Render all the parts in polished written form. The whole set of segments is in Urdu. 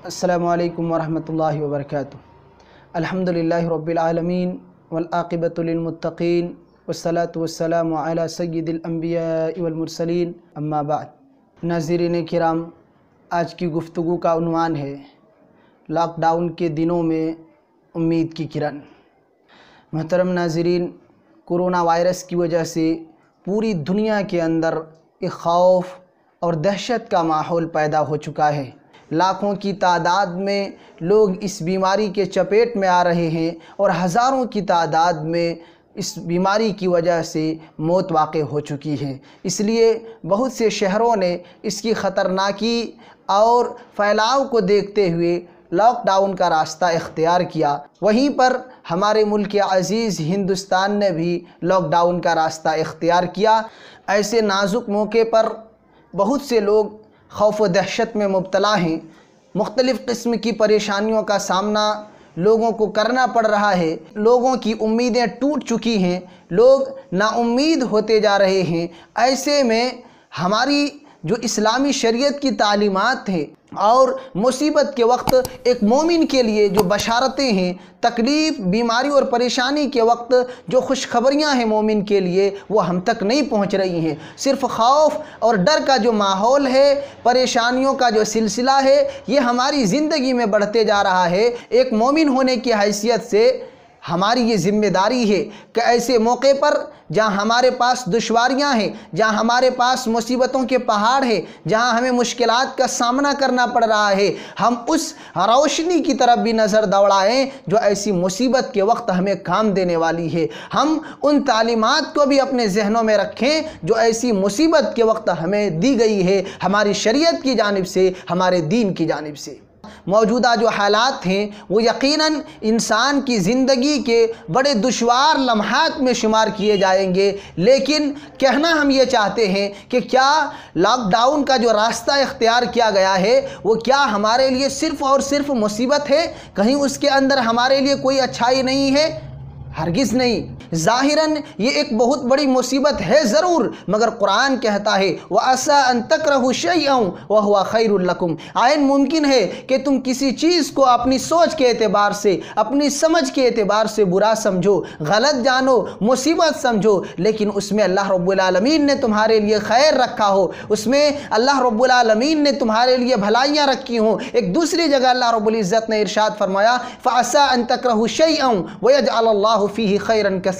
السلام علیکم ورحمۃ اللہ وبرکاتہ۔ الحمدللہ رب العالمین والعاقبۃ للمتقین والصلاة والسلام علی سید الانبیاء والمرسلین اما بعد۔ ناظرین کرام، آج کی گفتگو کا عنوان ہے لاک ڈاؤن کے دنوں میں امید کی کرن۔ محترم ناظرین، کورونا وائرس کی وجہ سے پوری دنیا کے اندر ایک خوف اور دہشت کا ماحول پیدا ہو چکا ہے۔ لاکھوں کی تعداد میں لوگ اس بیماری کے چپیٹ میں آ رہے ہیں اور ہزاروں کی تعداد میں اس بیماری کی وجہ سے موت واقع ہو چکی ہے۔ اس لیے بہت سے شہروں نے اس کی خطرناکی اور پھیلاؤ کو دیکھتے ہوئے لاک ڈاؤن کا راستہ اختیار کیا۔ وہیں پر ہمارے ملک عزیز ہندوستان نے بھی لاک ڈاؤن کا راستہ اختیار کیا۔ ایسے نازک موقع پر بہت سے لوگ خوف و دہشت میں مبتلا ہیں۔ مختلف قسم کی پریشانیوں کا سامنا لوگوں کو کرنا پڑ رہا ہے۔ لوگوں کی امیدیں ٹوٹ چکی ہیں، لوگ نا امید ہوتے جا رہے ہیں۔ ایسے میں ہماری جو اسلامی شریعت کی تعلیمات ہیں اور مصیبت کے وقت ایک مومن کے لیے جو بشارتیں ہیں، تکلیف، بیماری اور پریشانی کے وقت جو خوشخبریاں ہیں مومن کے لیے، وہ ہم تک نہیں پہنچ رہی ہیں۔ صرف خوف اور ڈر کا جو ماحول ہے، پریشانیوں کا جو سلسلہ ہے، یہ ہماری زندگی میں بڑھتے جا رہا ہے۔ ایک مومن ہونے کی حیثیت سے ہماری یہ ذمہ داری ہے کہ ایسے موقع پر جہاں ہمارے پاس دشواریاں ہیں، جہاں ہمارے پاس مصیبتوں کے پہاڑ ہیں، جہاں ہمیں مشکلات کا سامنا کرنا پڑ رہا ہے، ہم اس روشنی کی طرف بھی نظر دوڑائیں جو ایسی مصیبت کے وقت ہمیں کام دینے والی ہے۔ ہم ان تعلیمات کو بھی اپنے ذہنوں میں رکھیں جو ایسی مصیبت کے وقت ہمیں دی گئی ہے ہماری شریعت کی جانب سے، ہمارے دین کی جانب سے۔ موجودہ جو حالات ہیں وہ یقیناً انسان کی زندگی کے بڑے دشوار لمحات میں شمار کیے جائیں گے، لیکن کہنا ہم یہ چاہتے ہیں کہ کیا لاک ڈاؤن کا جو راستہ اختیار کیا گیا ہے وہ کیا ہمارے لیے صرف اور صرف مصیبت ہے؟ کہیں اس کے اندر ہمارے لیے کوئی اچھائی نہیں ہے؟ ہرگز نہیں۔ ظاہراً یہ ایک بہت بڑی مصیبت ہے ضرور، مگر قرآن کہتا ہے وَعَسَىٰ أَن تَكْرَهُوا شَيْئًا وَهُوَ خَيْرٌ لَكُمْ۔ عین ممکن ہے کہ تم کسی چیز کو اپنی سوچ کے اعتبار سے، اپنی سمجھ کے اعتبار سے برا سمجھو، غلط جانو، مصیبت سمجھو، لیکن اس میں اللہ رب العالمین نے تمہارے لیے خیر رکھا ہو، اس میں اللہ رب العالمین نے تمہارے لیے بھلائیاں رکھی ہوں۔ ایک دوسری جگہ اللہ رب العزت نے ارشاد فرمایا فَعَسَىٰ أَن تَكْرَهُوا شَيْئًا وَيَجْعَلَ اللَّهُ فِيهِ خَيْرًا كَثِيرًا،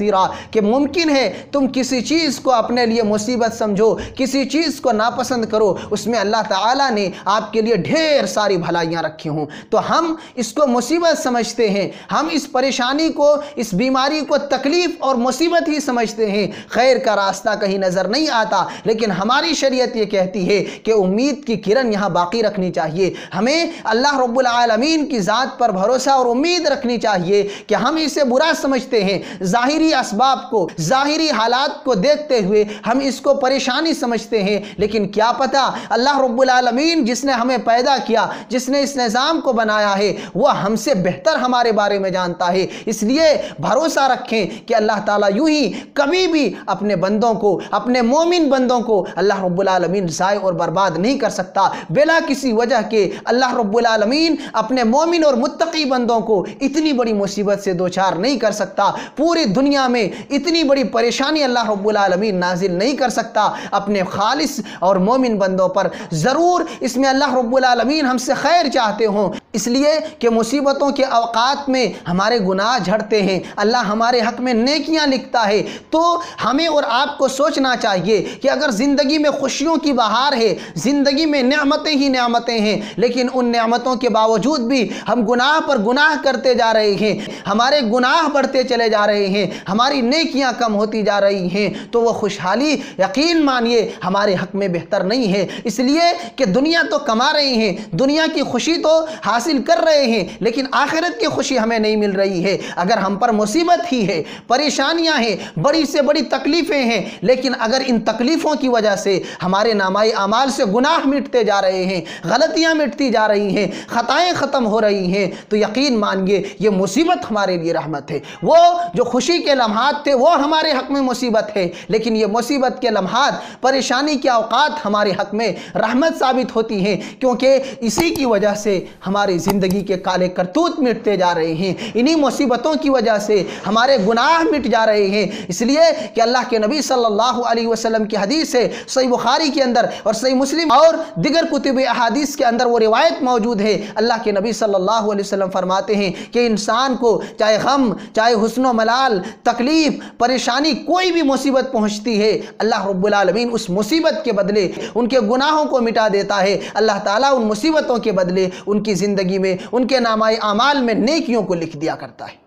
کہ ممکن ہے تم کسی چیز کو اپنے لیے مصیبت سمجھو، کسی چیز کو ناپسند کرو، اس میں اللہ تعالیٰ نے آپ کے لیے ڈھیر ساری بھلائیاں رکھی ہوں۔ تو ہم اس کو مصیبت سمجھتے ہیں، ہم اس پریشانی کو، اس بیماری کو تکلیف اور مصیبت ہی سمجھتے ہیں، خیر کا راستہ کہیں نظر نہیں آتا۔ لیکن ہماری شریعت یہ کہتی ہے کہ امید کی کرن یہاں باقی رکھنی چاہیے۔ ہمیں اللہ رب العالمین کی ذات پر بھروسہ اور امید رکھنی چاہیے کہ ہم اسے برا سمجھتے ہیں، ظاہری اسباب کو، ظاہری حالات کو دیکھتے ہوئے ہم اس کو پریشانی سمجھتے ہیں، لیکن کیا پتہ اللہ رب العالمین جس نے ہمیں پیدا کیا، جس نے اس نظام کو بنایا ہے، وہ ہم سے بہتر ہمارے بارے میں جانتا ہے۔ اس لیے بھروسہ رکھیں کہ اللہ تعالیٰ یوں ہی کبھی بھی اپنے بندوں کو، اپنے مومن بندوں کو اللہ رب العالمین ضائع اور برباد نہیں کر سکتا۔ بلا کسی وجہ کے اللہ رب العالمین اپنے مومن اور متقی بندوں کو اتنی بڑی مصیبت سے دوچار نہیں کر سکتا، پوری دنیا میں اتنی بڑی پریشانی اللہ رب العالمین نازل نہیں کر سکتا اپنے خالص اور مومن بندوں پر۔ ضرور اس میں اللہ رب العالمین ہم سے خیر چاہتے ہوں، اس لیے کہ مصیبتوں کے اوقات میں ہمارے گناہ جھڑتے ہیں، اللہ ہمارے حق میں نیکیاں لکھتا ہے۔ تو ہمیں اور آپ کو سوچنا چاہیے کہ اگر زندگی میں خوشیوں کی بہار ہے، زندگی میں نعمتیں ہی نعمتیں ہیں، لیکن ان نعمتوں کے باوجود بھی ہم گناہ پر گناہ کرتے جا رہے ہیں، ہمارے گناہ بڑھتے چلے جا رہے ہیں، ہماری نیکیاں کم ہوتی جا رہی ہیں، تو وہ خوشحالی یقین مانیے ہمارے حق میں بہتر نہیں ہے۔ اس لیے کہ دنیا تو کما رہے ہیں، دنیا کی خوشی تو حاصل کر رہے ہیں، لیکن آخرت کی خوشی ہمیں نہیں مل رہی ہے۔ اگر ہم پر مصیبت ہی ہے، پریشانیاں ہیں، بڑی سے بڑی تکلیفیں ہیں، لیکن اگر ان تکلیفوں کی وجہ سے ہمارے نامۂ اعمال سے گناہ مٹتے جا رہے ہیں، غلطیاں مٹتی جا رہی ہیں، خطائیں ختم ہو رہی ہیں، تو یقین مانیے یہ مصیبت ہمارے لیے رحمت ہے۔ وہ جو خوشی کے لمحات تھے وہ ہمارے حق میں مصیبت ہے، لیکن یہ مصیبت کے لمحات، پریشانی کے اوقات ہمارے حق میں رحمت ثابت ہوتی ہیں، کیونکہ اسی کی وجہ سے ہماری زندگی کے کالے کرتوت مٹتے جا رہے ہیں، انہی مصیبتوں کی وجہ سے ہمارے گناہ مٹ جا رہے ہیں۔ اس لیے کہ اللہ کے نبی صلی اللہ علیہ وسلم کی حدیث ہے، صحیح بخاری کے اندر اور صحیح مسلم اور دیگر کتب احادیث کے اندر وہ روایت موجود ہے۔ اللہ کے نبی صلی اللہ علیہ وسلم فرماتے ہیں کہ انسان کو چاہے غم، چاہے حزن و ملال، تکلیف، پریشانی، کوئی بھی مصیبت پہنچتی ہے، اللہ رب العالمین اس مصیبت کے بدلے ان کے گناہوں کو مٹا دیتا ہے۔ اللہ تعالیٰ ان مصیبتوں کے بدلے ان کی زندگی میں، ان کے نامہ اعمال میں نیکیوں کو لکھ دیا کرتا ہے۔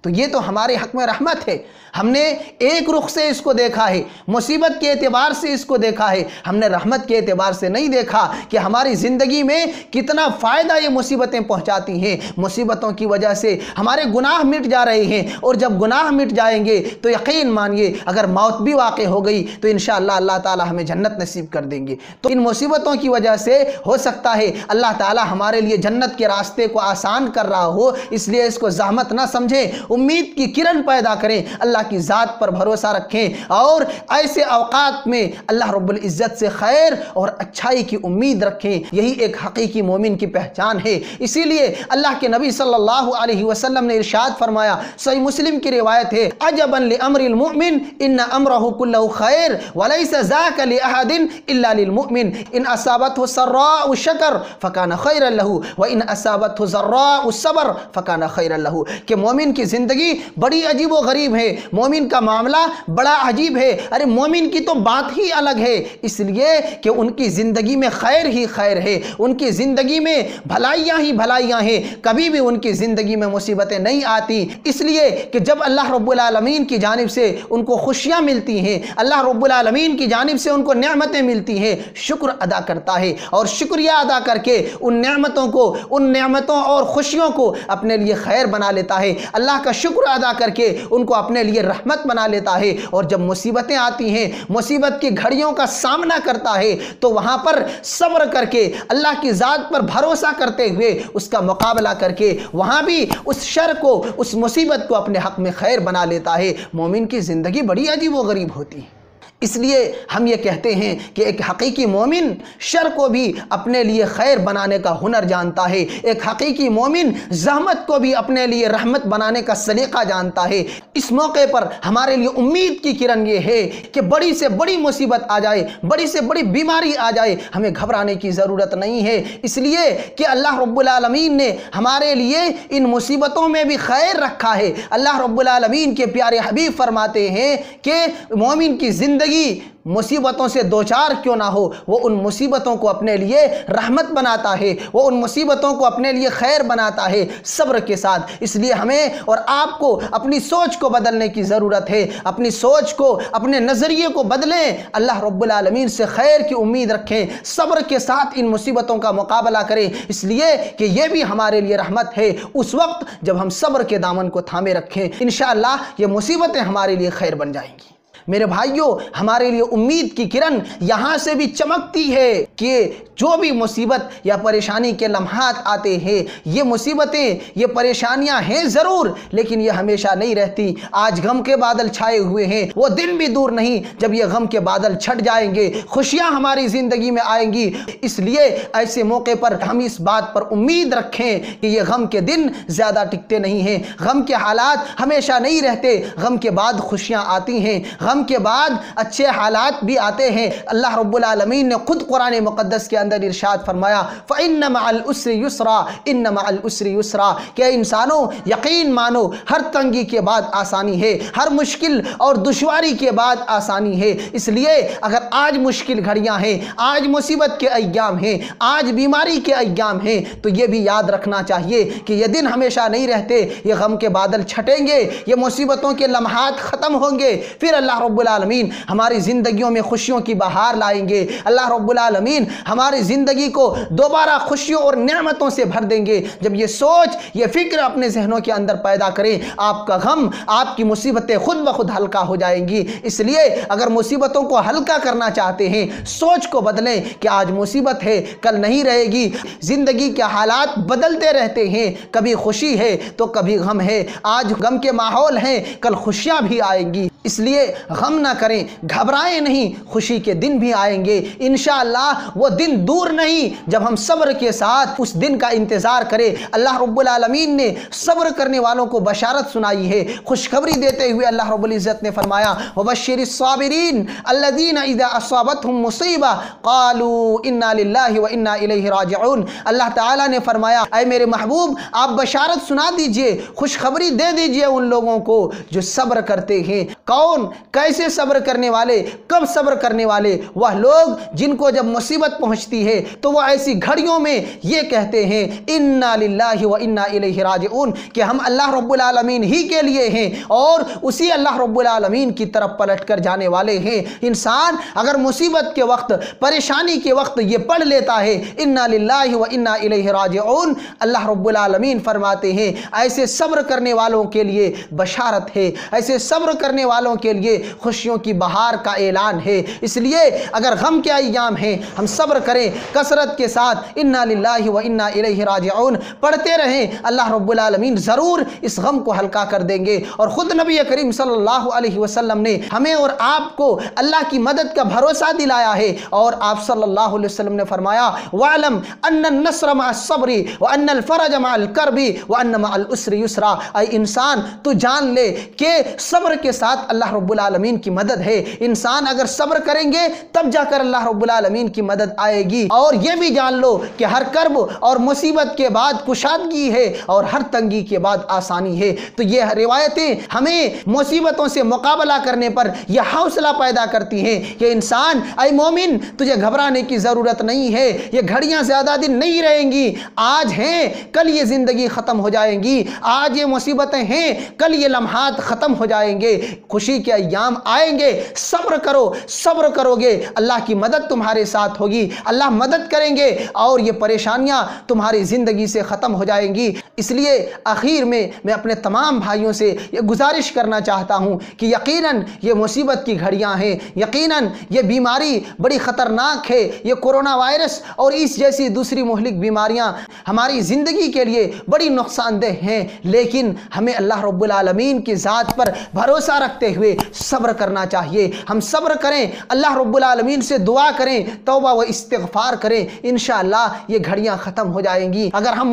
تو یہ تو ہمارے حق میں رحمت ہے۔ ہم نے ایک رخ سے اس کو دیکھا ہے، مصیبت کے اعتبار سے اس کو دیکھا ہے، ہم نے رحمت کے اعتبار سے نہیں دیکھا کہ ہماری زندگی میں کتنا فائدہ یہ مصیبتیں پہنچاتی ہیں۔ مصیبتوں کی وجہ سے ہمارے گناہ مٹ جا رہے ہیں، اور جب گناہ مٹ جائیں گے تو یقین مانیے اگر موت بھی واقع ہو گئی تو انشاءاللہ اللہ تعالی ہمیں جنت نصیب کر دیں گے۔ تو ان مصیبتوں کی وجہ سے ہو سکتا ہے اللہ تعالی ہمارے لیے جنت کے راستے کو آسان کر رہا ہو، اس لیے اس کو زحمت نہ سمجھیں، امید کی کرن پیدا کریں، اللہ کی ذات پر بھروسہ رکھیں، اور ایسے اوقات میں اللہ رب العزت سے خیر اور اچھائی کی امید رکھیں۔ یہی ایک حقیقی مومن کی پہچان ہے۔ اسی لیے اللہ کے نبی صلی اللہ علیہ وسلم نے ارشاد فرمایا، صحیح مسلم کی روایت ہے، عجبا لامر المؤمن ان امرہ کلہ خیر ولیس ذاک لاحد الا للمؤمن ان اصابته سراء شکر فکان خیرا لہ وان اصابته ضراء صبر فکان خیرا لہ، کہ مومن کی زندگی بڑی عجیب و غریب ہے، مومن کا معاملہ بڑا عجیب ہے۔ ارے مومن کی تو بات ہی الگ ہے، اس لیے کہ ان کی زندگی میں خیر ہی خیر ہے، ان کی زندگی میں بھلائیاں ہی بھلائیاں ہیں، کبھی بھی ان کی زندگی میں مصیبتیں نہیں آتی، اس لیے کہ جب اللہ رب العالمین کی جانب سے ان کو خوشیاں ملتی ہیں، اللہ رب العالمین کی جانب سے ان کو نعمتیں ملتی ہیں، شکر ادا کرتا ہے، اور شکریہ ادا کر کے ان نعمتوں اور خوشیوں کو اپنے لیے خیر بنا لیتا ہے، اللہ کا شکر ادا کر کے ان کو اپنے لیے رحمت بنا لیتا ہے۔ اور جب مصیبتیں آتی ہیں، مصیبت کی گھڑیوں کا سامنا کرتا ہے، تو وہاں پر صبر کر کے اللہ کی ذات پر بھروسہ کرتے ہوئے اس کا مقابلہ کر کے وہاں بھی اس شر کو، اس مصیبت کو اپنے حق میں خیر بنا لیتا ہے۔ مومن کی زندگی بڑی عجیب و غریب ہوتی ہے، اس لیے ہم یہ کہتے ہیں کہ ایک حقیقی مومن شر کو بھی اپنے لیے خیر بنانے کا ہنر جانتا ہے، ایک حقیقی مومن زحمت کو بھی اپنے لیے رحمت بنانے کا سلیقہ جانتا ہے۔ اس موقع پر ہمارے لیے امید کی کرن یہ ہے کہ بڑی سے بڑی مصیبت آ جائے، بڑی سے بڑی بیماری آ جائے، ہمیں گھبرانے کی ضرورت نہیں ہے، اس لیے کہ اللہ رب العالمین نے ہمارے لیے ان مصیبتوں میں بھی خیر رکھا ہے۔ اللہ رب العالمین کے پیارے حبیب فرماتے ہیں کہ مومن کی زندگی مصیبتوں سے دوچار کیوں نہ ہو، وہ ان مصیبتوں کو اپنے لیے رحمت بناتا ہے، وہ ان مصیبتوں کو اپنے لیے خیر بناتا ہے صبر کے ساتھ۔ اس لیے ہمیں اور آپ کو اپنی سوچ کو بدلنے کی ضرورت ہے، اپنی سوچ کو، اپنے نظریے کو بدلیں، اللہ رب العالمین سے خیر کی امید رکھیں، صبر کے ساتھ ان مصیبتوں کا مقابلہ کریں، اس لیے کہ یہ بھی ہمارے لیے رحمت ہے۔ اس وقت جب ہم صبر کے دامن کو تھامے رکھیں، انشاءاللہ یہ مصیبتیں ہمارے لیے خیر بن جائیں گی۔ میرے بھائیوں، ہمارے لیے امید کی کرن یہاں سے بھی چمکتی ہے کہ جو بھی مصیبت یا پریشانی کے لمحات آتے ہیں، یہ مصیبتیں، یہ پریشانیاں ہیں ضرور، لیکن یہ ہمیشہ نہیں رہتی۔ آج غم کے بادل چھائے ہوئے ہیں، وہ دن بھی دور نہیں جب یہ غم کے بادل چھٹ جائیں گے، خوشیاں ہماری زندگی میں آئیں گی۔ اس لیے ایسے موقع پر ہم اس بات پر امید رکھیں کہ یہ غم کے دن زیادہ ٹکتے نہیں ہیں، غم کے حالات ہمیشہ نہیں رہتے، غم کے بعد خوشیاں آتی ہیں، غم کے بعد اچھے حالات بھی آتے ہیں۔ اللہ رب العالمین نے خود قرآن مقدس کے اندر ارشاد فرمایا، فَإِنَّ مَعَ الْعُسْرِ يُسْرًا إِنَّ مَعَ الْعُسْرِ يُسْرًا، کہ انسانوں یقین مانو ہر تنگی کے بعد آسانی ہے، ہر مشکل اور دشواری کے بعد آسانی ہے۔ اس لیے اگر آج مشکل گھڑیاں ہیں، آج مصیبت کے ایام ہیں، آج بیماری کے ایام ہیں، تو یہ بھی یاد رکھنا چاہیے کہ یہ دن ہمیشہ نہیں رہتے، یہ غم کے بادل چھٹیں گے، یہ مصیبتوں کے لمحات ختم ہوں گے، پھر اللہ رب العالمین ہماری زندگیوں میں خوشیوں کی بہار لائیں گے، اللہ رب العالمین ہماری زندگی کو دوبارہ خوشیوں اور نعمتوں سے بھر دیں گے۔ جب یہ سوچ، یہ فکر اپنے ذہنوں کے اندر پیدا کریں، آپ کا غم، آپ کی مصیبتیں خود بخود ہلکا ہو جائیں گی۔ اس لیے اگر مصیبتوں کو ہلکا کرنا چاہتے ہیں، سوچ کو بدلیں کہ آج مصیبت ہے، کل نہیں رہے گی۔ زندگی کے حالات بدلتے رہتے ہیں، کبھی خوشی ہے تو کبھی غم ہے، آج غم کے ماحول ہیں، کل خوشیاں بھی آئیں گی۔ اس لیے غم نہ کریں، گھبرائیں نہیں، خوشی کے دن بھی آئیں گے انشاءاللہ۔ وہ دن دور نہیں جب ہم صبر کے ساتھ اس دن کا انتظار کریں۔ اللہ رب العالمین نے صبر کرنے والوں کو بشارت سنائی ہے، خوشخبری دیتے ہوئے اللہ رب العزت نے فرمایا وَبَشِّرِ الصَّابِرِينَ الَّذِينَ إِذَا أَصَابَتْهُمْ مُصِيبَةٌ قَالُوا إِنَّا لِلَّهِ وَإِنَّا إِلَيْهِ رَاجِعُونَ۔ اللہ تعالیٰ نے فرمایا اے میرے محبوب، آپ بشارت سنا دیجئے، خوشخبری دے دیجئے ان لوگوں کو جو صبر کرتے ہیں۔ کون؟ کیسے صبر کرنے والے؟ کب صبر کرنے والے؟ وہ لوگ جن کو جب مصیبت پہنچتی ہے تو وہ ایسی گھڑیوں میں یہ کہتے ہیں اِنَّا لِلَّهِ وَإِنَّا إِلَيْهِ راجعون، کہ ہم اللہ رب العالمین ہی کے لیے ہیں اور اسی اللہ رب العالمین کی طرف پلٹ کر جانے والے ہیں۔ انسان اگر مصیبت کے وقت، پریشانی کے وقت یہ پڑھ لیتا ہے اِنَّا لِلَّهِ وَإِنَّا إِلَيْهِ راجعون، اللہ رب العالمین فرماتے ہیں ایسے صبر کرنے والوں کے لیے بشارت ہے، ایسے صبر کرنے والوں کے لیے خوشیوں کی بہار کا اعلان ہے۔ اس لیے اگر غم کے ایام ہیں، ہم صبر کریں کثرت کے ساتھ، اِنَّا لِلَّهِ وَإِنَّا إِلَيْهِ راجعون پڑھتے رہیں، اللہ رب العالمین ضرور اس غم کو ہلکا کر دیں گے۔ اور خود نبی کریم صلی اللہ علیہ وسلم نے ہمیں اور آپ کو اللہ کی مدد کا بھروسہ دلایا ہے، اور آپ صلی اللہ علیہ وسلم نے فرمایا وَعْلَمْ أَنَّ النَّصْرَ مَعَ الصَّبْرِ وَأَنَّ الْفَرَجَ مَعَ الْكَرْبِ وَأَنَّ مَعَ الْعُسْرِ يُسْرًا۔ اے انسان تو جان لے کہ صبر کے ساتھ اللہ رب العالمین کی مدد ہے۔ انسان اگر صبر کریں گے تب جا کر اللہ رب العالمین کی مدد آئے گی۔ اور یہ بھی جان لو کہ ہر کرب اور مصیبت کے بعد کشادگی ہے اور ہر تنگی کے بعد آسانی ہے۔ تو یہ روایتیں ہمیں مصیبتوں سے مقابلہ کرنے پر یہ حوصلہ پیدا کرتی ہیں کہ انسان، اے مومن، تجھے گھبرانے کی ضرورت نہیں ہے، یہ گھڑیاں زیادہ دن نہیں رہیں گی، آج ہیں کل یہ زندگی ختم ہو جائیں گی، آج یہ مصیبتیں ہیں کل یہ لمحات ختم ہو جائیں گے، خوشی کے ایام آئیں گے، صبر کرو، صبر کرو گے اللہ کی مدد تمہارے ساتھ ہوگی، اللہ مدد کریں گے اور یہ پریشانیاں تمہاری زندگی سے ختم ہو جائیں گی۔ اس لیے آخر میں اپنے تمام بھائیوں سے یہ گزارش کرنا چاہتا ہوں کہ یقیناً یہ مصیبت کی گھڑیاں ہیں، یقیناً یہ بیماری بڑی خطرناک ہے، یہ کرونا وائرس اور اس جیسی دوسری مہلک بیماریاں ہماری زندگی کے لیے بڑی نقصان دہ ہیں، لیکن ہمیں اللہ رب العالمین کی ذات پر بھروسہ رکھتے ہوئے صبر کرنا چاہیے۔ ہم صبر کریں، اللہ رب العالمین سے دعا کریں، توبہ و استغفار کریں، انشاءاللہ یہ گھڑیاں ختم ہو جائیں گی۔ اگر ہم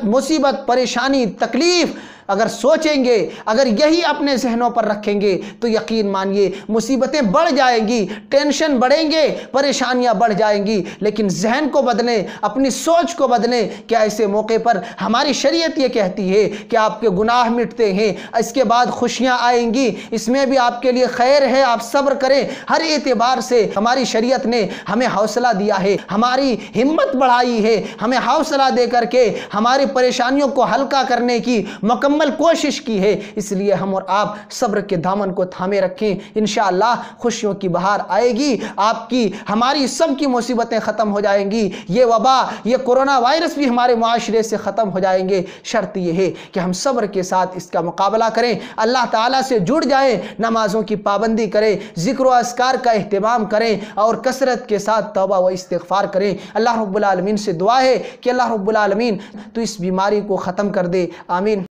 مصیبت، پریشانی، تکلیف اگر سوچیں گے، اگر یہی اپنے ذہنوں پر رکھیں گے تو یقین مانیے مصیبتیں بڑھ جائیں گی، ٹینشن بڑھیں گے، پریشانیاں بڑھ جائیں گی۔ لیکن ذہن کو بدلیں، اپنی سوچ کو بدلیں کہ ایسے موقع پر ہماری شریعت یہ کہتی ہے کہ آپ کے گناہ مٹتے ہیں، اس کے بعد خوشیاں آئیں گی، اس میں بھی آپ کے لیے خیر ہے، آپ صبر کریں۔ ہر اعتبار سے ہماری شریعت نے ہمیں حوصلہ دیا ہے، ہماری ہمت بڑھائی ہے، ہمیں حوصلہ دے کر کے ہماری پریشانیوں کو ہلکا کرنے کی مکمل کوشش کی ہے۔ اس لیے ہم اور آپ صبر کے دامن کو تھامے رکھیں، انشاءاللہ خوشیوں کی بہار آئے گی، آپ کی، ہماری سب کی مصیبتیں ختم ہو جائیں گی، یہ وبا، یہ کرونا وائرس بھی ہمارے معاشرے سے ختم ہو جائیں گے۔ شرط یہ ہے کہ ہم صبر کے ساتھ اس کا مقابلہ کریں، اللہ تعالیٰ سے جڑ جائیں، نمازوں کی پابندی کریں، ذکر و اذکار کا اہتمام کریں اور کثرت کے ساتھ توبہ و استغفار کریں۔ اللہ رب العالمین سے دعا ہے کہ اللہ رب العالمین تو اس بیماری کو ختم کر دے، آمین۔